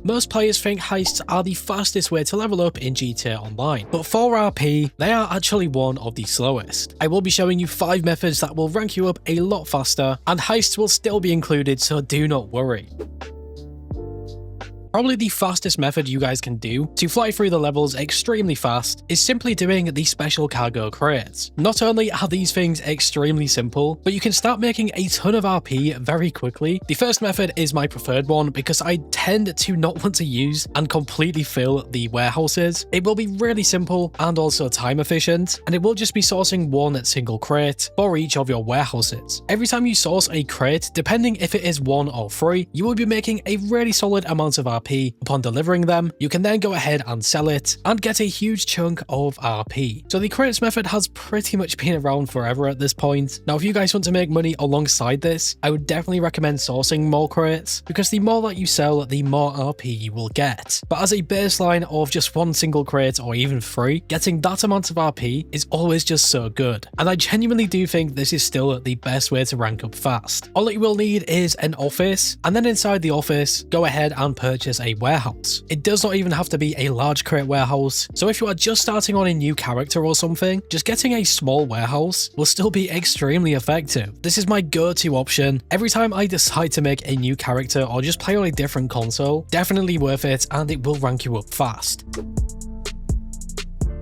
Most players think heists are the fastest way to level up in GTA Online, but for RP, they are actually one of the slowest. I will be showing you 5 methods that will rank you up a lot faster, and heists will still be included, so do not worry. Probably the fastest method you guys can do to fly through the levels extremely fast is simply doing the special cargo crates. Not only are these things extremely simple, but you can start making a ton of RP very quickly. The first method is my preferred one because I tend to not want to use and completely fill the warehouses. It will be really simple and also time efficient, and it will just be sourcing one single crate for each of your warehouses. Every time you source a crate, depending if it is 1 or 3, you will be making a really solid amount of RP. Upon delivering them, you can then go ahead and sell it and get a huge chunk of RP. So the crates method has pretty much been around forever at this point. Now, if you guys want to make money alongside this, I would definitely recommend sourcing more crates, because the more that you sell, the more RP you will get. But as a baseline of just 1 single crate or even 3, getting that amount of RP is always just so good. And I genuinely do think this is still the best way to rank up fast. All that you will need is an office, and then inside the office, go ahead and purchase a warehouse. It does not even have to be a large crate warehouse, so if you are just starting on a new character or something, just getting a small warehouse will still be extremely effective. This is my go-to option every time I decide to make a new character or just play on a different console. Definitely worth it, and it will rank you up fast.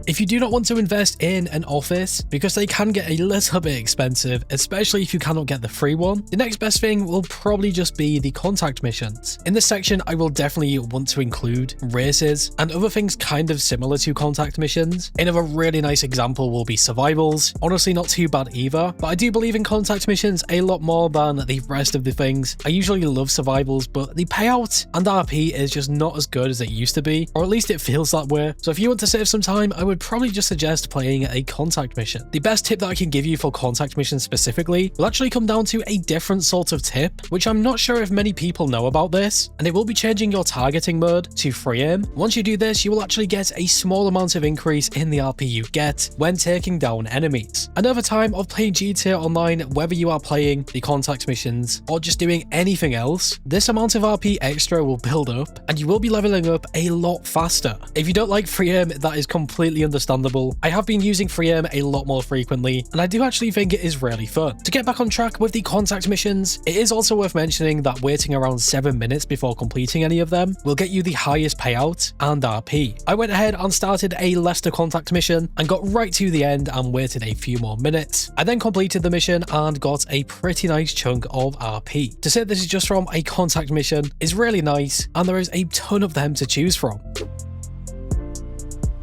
If you do not want to invest in an office, because they can get a little bit expensive, especially if you cannot get the free one, the next best thing will probably just be the contact missions. In this section, I will definitely want to include races and other things kind of similar to contact missions. Another really nice example will be survivals. Honestly, not too bad either, but I do believe in contact missions a lot more than the rest of the things. I usually love survivals, but the payout and RP is just not as good as it used to be, or at least it feels that way. So if you want to save some time, I would probably just suggest playing a contact mission. The best tip that I can give you for contact missions specifically will actually come down to a different sort of tip, which I'm not sure if many people know about this, and it will be changing your targeting mode to free aim. Once you do this, you will actually get a small amount of increase in the RP you get when taking down enemies. And over time of playing GTA Online, whether you are playing the contact missions or just doing anything else, this amount of RP extra will build up, and you will be leveling up a lot faster. If you don't like free aim, that is completely understandable. I have been using free aim a lot more frequently, and I do actually think it is really fun. To get back on track with the contact missions, it is also worth mentioning that waiting around 7 minutes before completing any of them will get you the highest payout and RP. I went ahead and started a Leicester contact mission and got right to the end and waited a few more minutes. I then completed the mission and got a pretty nice chunk of RP. To say this is just from a contact mission is really nice, and there is a ton of them to choose from.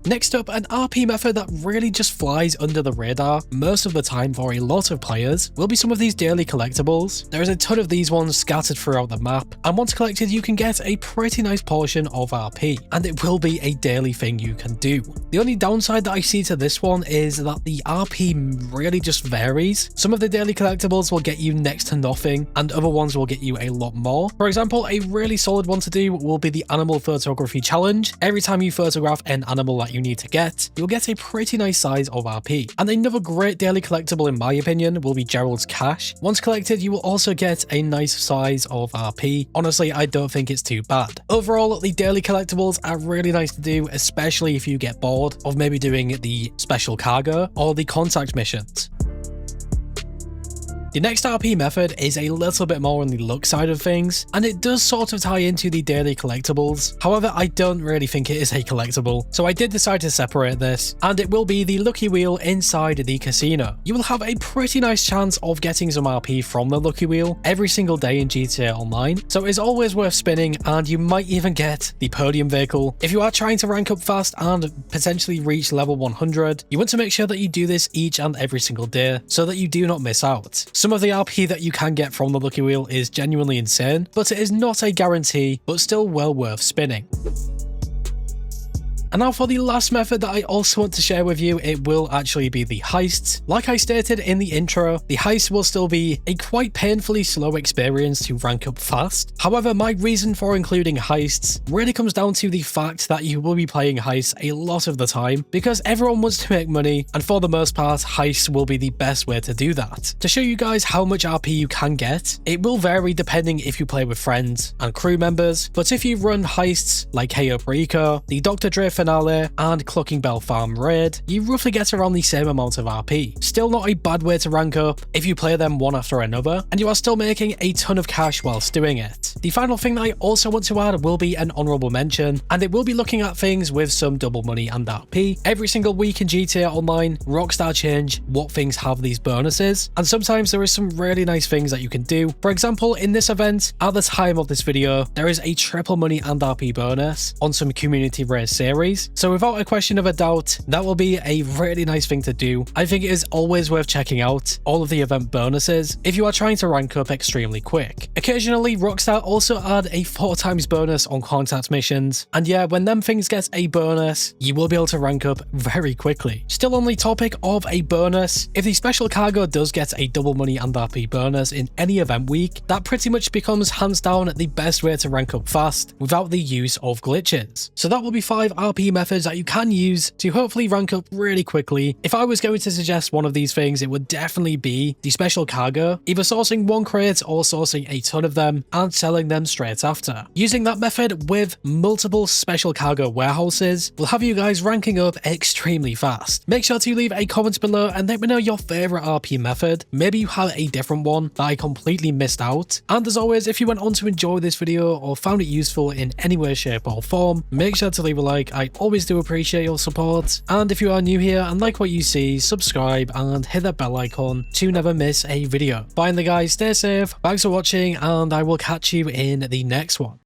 Next up, an RP method that really just flies under the radar most of the time for a lot of players will be some of these daily collectibles. There is a ton of these ones scattered throughout the map, and once collected you can get a pretty nice portion of RP, and it will be a daily thing you can do. The only downside that I see to this one is that the RP really just varies. Some of the daily collectibles will get you next to nothing, and other ones will get you a lot more. For example, a really solid one to do will be the animal photography challenge. Every time you photograph an animal that you need to get, you'll get a pretty nice size of RP. And another great daily collectible in my opinion will be Gerald's Cash. Once collected, you will also get a nice size of RP. Honestly, I don't think it's too bad. Overall, the daily collectibles are really nice to do, especially if you get bored of maybe doing the special cargo or the contact missions. The next RP method is a little bit more on the luck side of things, and it does sort of tie into the daily collectibles. However, I don't really think it is a collectible, so I did decide to separate this, and it will be the lucky wheel inside the casino. You will have a pretty nice chance of getting some RP from the lucky wheel every single day in GTA Online, so it's always worth spinning, and you might even get the podium vehicle. If you are trying to rank up fast and potentially reach level 100, you want to make sure that you do this each and every single day so that you do not miss out. Some of the RP that you can get from the lucky wheel is genuinely insane, but it is not a guarantee, but still well worth spinning. And now for the last method that I also want to share with you, it will actually be the heists. Like I stated in the intro, the heist will still be a quite painfully slow experience to rank up fast. However, my reason for including heists really comes down to the fact that you will be playing heists a lot of the time because everyone wants to make money, and for the most part, heists will be the best way to do that. To show you guys how much RP you can get, it will vary depending if you play with friends and crew members, but if you run heists like Hey Up Rico, the Dr. Dre finale, and Clucking Bell Farm raid, you roughly get around the same amount of RP. Still not a bad way to rank up if you play them one after another, and you are still making a ton of cash whilst doing it. The final thing that I also want to add will be an honourable mention, and it will be looking at things with some double money and RP. Every single week in GTA Online, Rockstar change what things have these bonuses, and sometimes there is some really nice things that you can do. For example, in this event, at the time of this video, there is a triple money and RP bonus on some community race series, so without a question of a doubt, that will be a really nice thing to do. I think it is always worth checking out all of the event bonuses if you are trying to rank up extremely quick. Occasionally, Rockstar also add a 4x bonus on contact missions, and yeah, when them things get a bonus, you will be able to rank up very quickly. Still on the topic of a bonus, if the special cargo does get a double money and RP bonus in any event week, that pretty much becomes hands down the best way to rank up fast without the use of glitches. So that will be 5 RP methods that you can use to hopefully rank up really quickly. If I was going to suggest one of these things, it would definitely be the special cargo, either sourcing one crate or sourcing a ton of them and selling them straight after. Using that method with multiple special cargo warehouses will have you guys ranking up extremely fast. Make sure to leave a comment below and let me know your favorite RP method. Maybe you have a different one that I completely missed out. And as always, if you went on to enjoy this video or found it useful in any way, shape or form, make sure to leave a like. I always do appreciate your support. And if you are new here and like what you see, subscribe and hit that bell icon to never miss a video. Finally guys, stay safe, thanks for watching, and I will catch you in the next one.